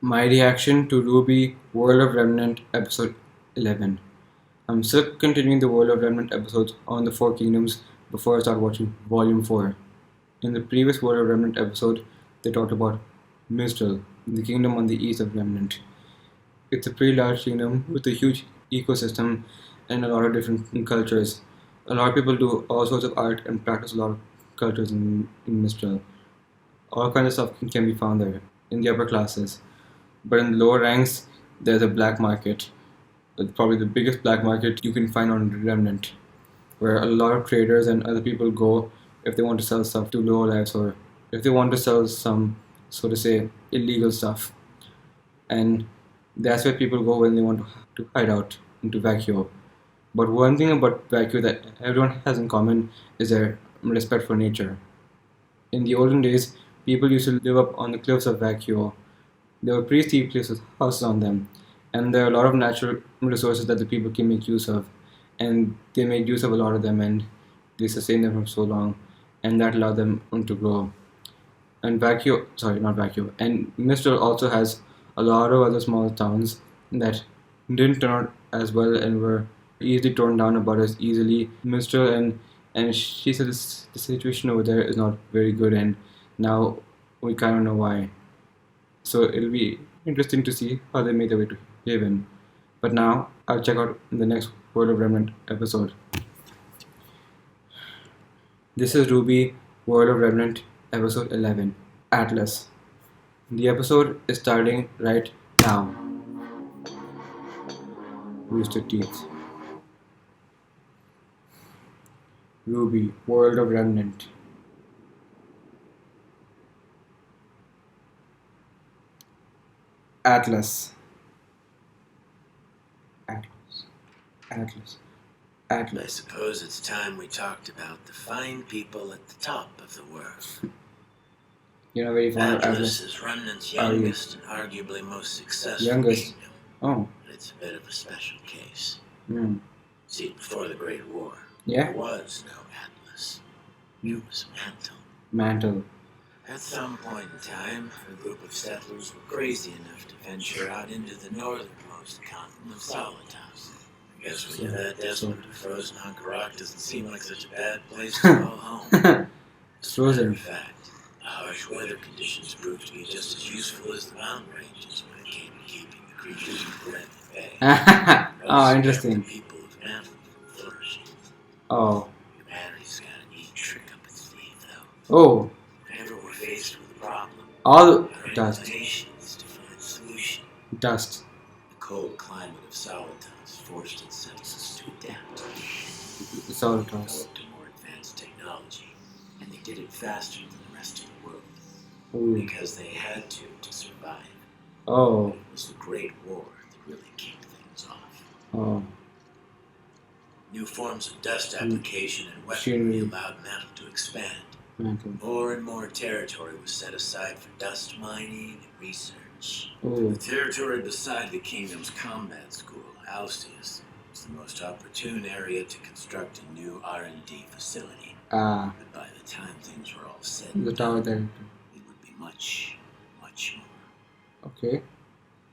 My reaction to RWBY World of Remnant episode 11. I'm still continuing the World of Remnant episodes on the Four Kingdoms before I start watching Volume 4. In the previous World of Remnant episode, they talked about Mistral, the kingdom on the east of Remnant. It's a pretty large kingdom with a huge ecosystem and a lot of different cultures. A lot of people do all sorts of art and practice a lot of cultures in Mistral. All kinds of stuff can be found there in the upper classes. But in the lower ranks, there's a black market. It's probably the biggest black market you can find on Remnant, where a lot of traders and other people go if they want to sell stuff to lower lives or if they want to sell some, so to say, illegal stuff. And that's where people go when they want to hide out into vacuo. But one thing about vacuo that everyone has in common is their respect for nature. In the olden days, people used to live up on the cliffs of vacuo. There were pretty steep cliffs with houses on them, and there are a lot of natural resources that the people can make use of, and they made use of a lot of them, and they sustained them for so long, and that allowed them to grow. And Vacuo, sorry, not Vacuo, and Mistral also has a lot of other small towns that didn't turn out as well and were easily torn down about as easily. Mistral and she said the situation over there is not very good, and now we kind of know why. So it'll be interesting to see how they make their way to Haven. But now I'll check out the next World of Remnant episode. This is RWBY World of Remnant episode 11, Atlas. The episode is starting right now. Rooster Teeth. RWBY World of Remnant. Atlas. Atlas. Atlas. I Atlas. suppose it's time we talked about the fine people at the top of the world. You're not very fond of Atlas Atlas. is Remnant's Are you? youngest and arguably most successful Youngest? kingdom, Oh. but it's a bit of a special case. Hmm. See, before the Great War, Yeah? there was no Atlas. It was Mantle. Mantle. At some point in time, a group of settlers were crazy enough to venture out into the northernmost continent of Solitas. I guess when you're that desolate and frozen hunk of rock doesn't seem like such a bad place to call home. It's As a matter frozen. of fact, the harsh weather conditions proved to be just as useful as the mountain ranges when it came to keeping the creatures in Remnant Bay. Oh, interesting. The people of Mantle from flourishing. Oh. Humanity's got a neat trick up its sleeve, though. Oh. Whenever we're faced with a problem, All our dust. inclination is to find a solution. Dust. The cold climate of Solitas forced its citizens to adapt. It's all They dust. developed a more advanced technology, and they did it faster than the rest of the world Ooh. because they had to survive. Oh. It was the Great War that really kicked things off. Oh. New forms of dust application and weaponry Machinery. allowed Mantle to expand. Mantle. More and more territory was set aside for dust mining and research. Oh. The territory beside the kingdom's combat school, Alcius, was the most opportune area to construct a new R&D facility. Ah. But by the time things were all said The and tower done, there. it would be much, much more. Okay.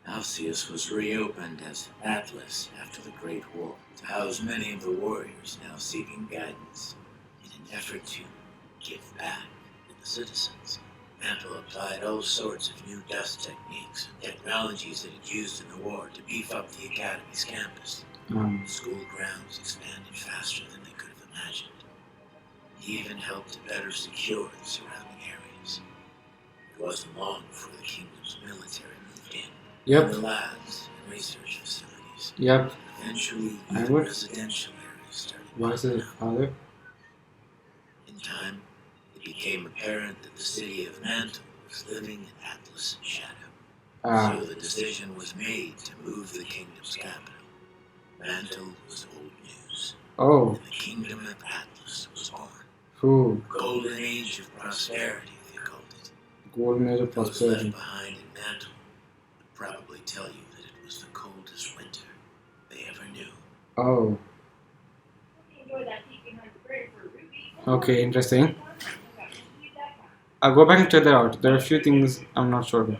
Alcius was reopened as Atlas after the Great War to house many of the warriors now seeking guidance in an effort to give back to the citizens. Mantle applied all sorts of new dust techniques and technologies that it used in the war to beef up the Academy's campus. The school grounds expanded faster than they could have imagined. He even helped to better secure the surrounding areas. It wasn't long before the kingdom's military moved in. Yep. And the labs and research facilities. Yep. Eventually, I even would. residential areas started Why is popping it up. father? In time, it became apparent that the city of Mantle was living in Atlas' shadow. Ah. So the decision was made to move the kingdom's capital. Mantle was old news, Oh. and the kingdom of Atlas was born. Ooh. Golden age of prosperity, they called it. Golden age of Those left prosperity. behind in Mantle would probably tell you that it was the coldest winter they ever knew. Oh. Okay, interesting. I'll go back and check that out. There are a few things I'm not sure about.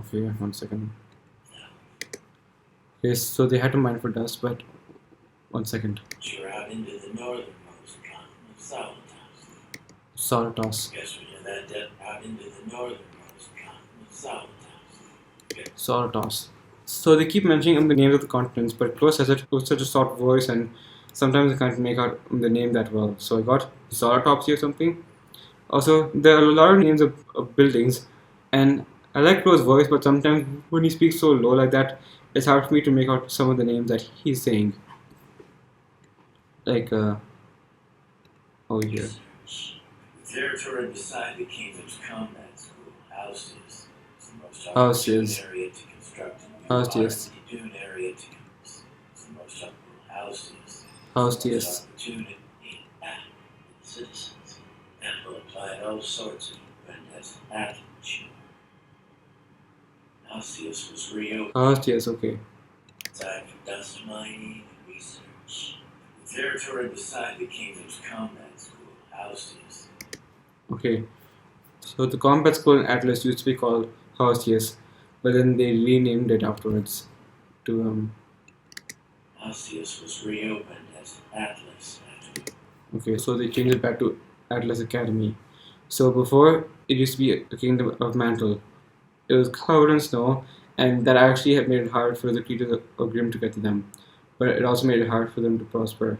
Okay, 1 second. Okay, so they had to mine for dust, but 1 second. You're out into the northernmost continent of Salatas. Salatas. Guess we did that depth out into the northernmost continent of Salatas. Salatas. So they keep mentioning the names of the continents, but Chloe says it with such a soft voice, and sometimes I can't make out the name that well. So I got Zaratopsy or something. Also, there are a lot of names of buildings, and I like Chloe's voice, but sometimes when he speaks so low like that, it's hard for me to make out some of the names that he's saying. Like, oh, here. The territory beside the kingdom's combat school, Houses, is the most Houses. opportune area to construct a new Houses. dune area to is the most opportune Houses. Houses. Opportunity at the citizens, and will apply all sorts of vendettas at you. Houses was reopened. Houses, okay. Time for dust mining and research. The territory beside the kingdom's combat school, Houses. Okay. So the combat school in Atlas used to be called Houses, but then they renamed it afterwards to Houses was reopened as Atlas after. Okay, so they changed it back to Atlas Academy. So before it used to be a kingdom of Mantle. It was covered in snow, and that actually had made it hard for the creatures of Grimm to get to them. But it also made it hard for them to prosper.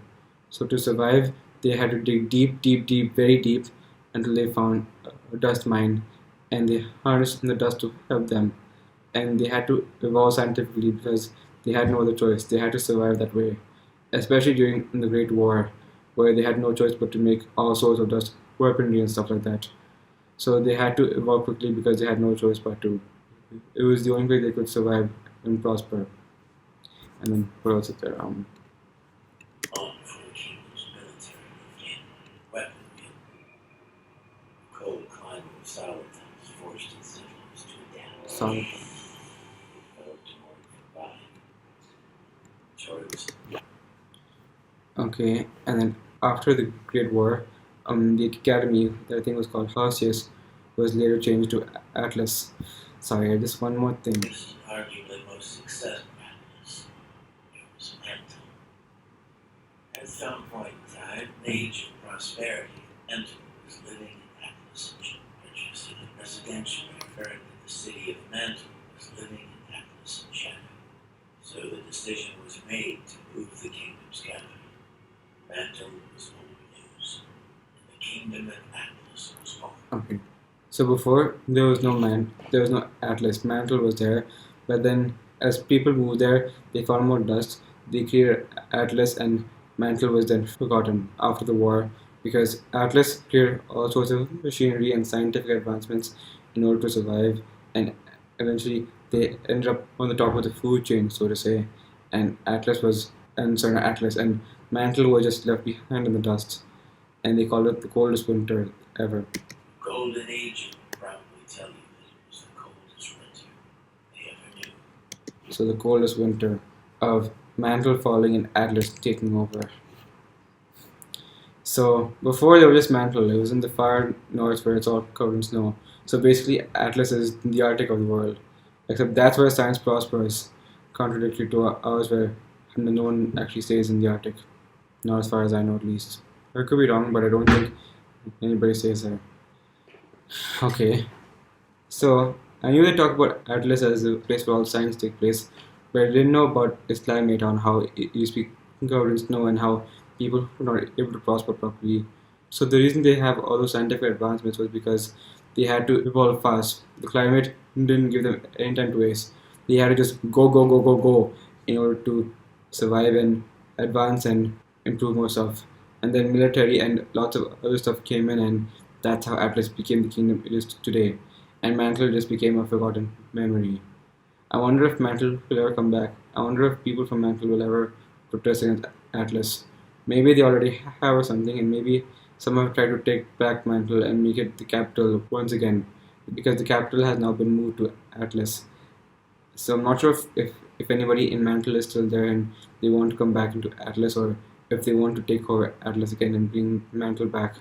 So to survive, they had to dig deep, deep, deep, very deep until they found a dust mine, and they harnessed the dust to help them. And they had to evolve scientifically because they had no other choice. They had to survive that way, especially during the Great War, where they had no choice but to make all sorts of dust weaponry and stuff like that. So they had to evolve quickly because they had no choice but to. It was the only way they could survive and prosper. And then what else is there? Long before the kingdom's military began weaponry, the cold climate of Salatas forced its citizens to adapt. Solid. They developed in order to survive. Choice. Okay, and then after the Great War, the academy that I think was called Hausius was later changed to Atlas. Sorry, just one more thing. This is arguably most successful Atlas. It was mental. At some point in time, in the age of prosperity, Mental was living in Atlas, which was residential, referring to the city of Mental was living in Atlas and Shadow. So the decision was made to move the kingdom's capital. Mantle was old news, and the kingdom of Atlas was born. Okay. So before there was no Atlas. Mantle was there, but then as people moved there, they found more dust. They created Atlas, and Mantle was then forgotten after the war because Atlas created all sorts of machinery and scientific advancements in order to survive, and eventually they ended up on the top of the food chain, so to say. And Atlas and Mantle was just left behind in the dust, and they called it the coldest winter ever. Golden Age would probably tell you that it was the coldest winter they ever knew. So the coldest winter of Mantle falling and Atlas taking over. So before there was just Mantle, it was in the far north where it's all covered in snow. So basically Atlas is the Arctic of the world. Except that's where science prospers, contradictory to ours where no one actually stays in the Arctic. Not as far as I know at least. I could be wrong, but I don't think anybody stays there. Okay. So I knew they talked about Atlas as a place where all science takes place, but I didn't know about its climate, on how it used to be covered in snow and how people were not able to prosper properly. So the reason they have all those scientific advancements was because they had to evolve fast. The climate didn't give them any time to waste. They had to just go, go, go, go, go in order to survive and advance and improve more stuff. And then military and lots of other stuff came in, and that's how Atlas became the kingdom it is today. And Mantle just became a forgotten memory. I wonder if Mantle will ever come back. I wonder if people from Mantle will ever protest against Atlas. Maybe they already have or something, and maybe someone have tried to take back Mantle and make it the capital once again, because the capital has now been moved to Atlas. So I'm not sure if anybody in Mantle is still there and they want to come back into Atlas, or if they want to take over Atlas again and bring Mantle back.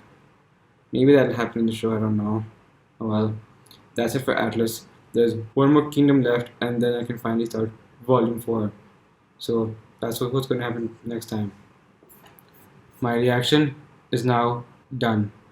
Maybe that'll happen in the show, I don't know. Oh well, that's it for Atlas. There's one more kingdom left, and then I can finally start Volume 4. So that's what's going to happen next time. My reaction is now done.